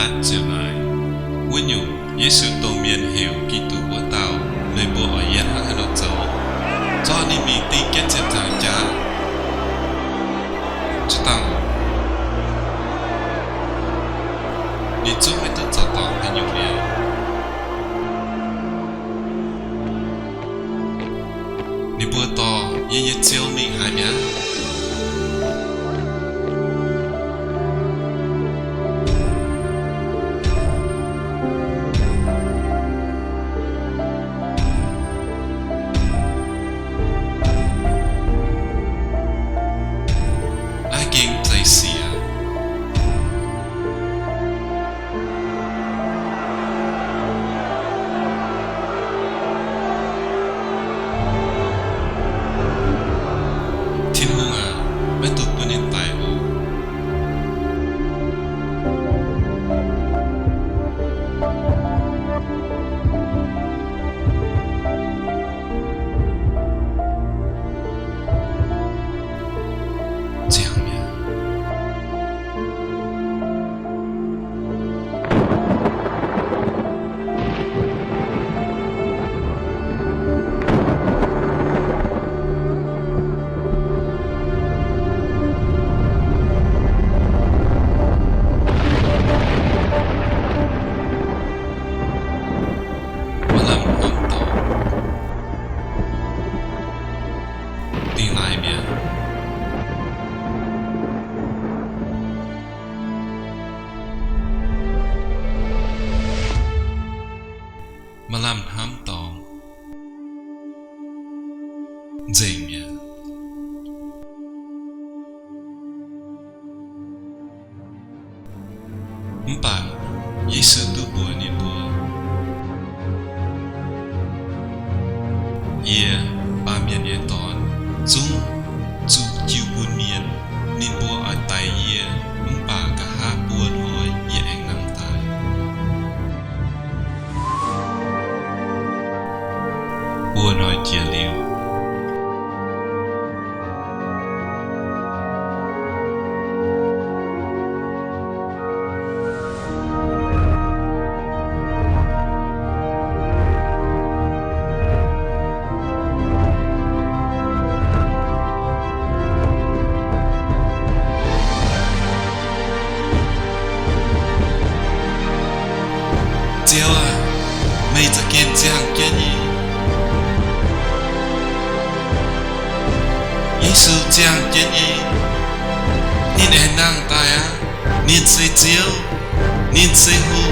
lát trở lại. Nguyên nhủ Giêsu tô miên hiểu Kitô của tao nơi bộ ở yên hăng hà nội dấu. Cho ni mi tí kết chếp thằng cha. Chú tăng你终于都找到很有面。你不到爷爷救命还面。I can play see. Thiên hương à, bé tụt tôi nên tài ồ. Chẳng nhỉ. Malam hôm tàu đi lại miệng. Malam hôm tàu dậy miệng. Empat Giêsu tu bùa ni bùa. Yeah, ba miền ye tòn, dung, chu chiu buôn miền, nên bùa ở tay ye, ba cả ha buôn hồi ye anh nằm tay. Bùa nói chia liu. Chiếu à, màyจะกินจังcái gì? Giêsuจังcái gì? Nín em năng tài á, nín xây chiếu, nín xây hù,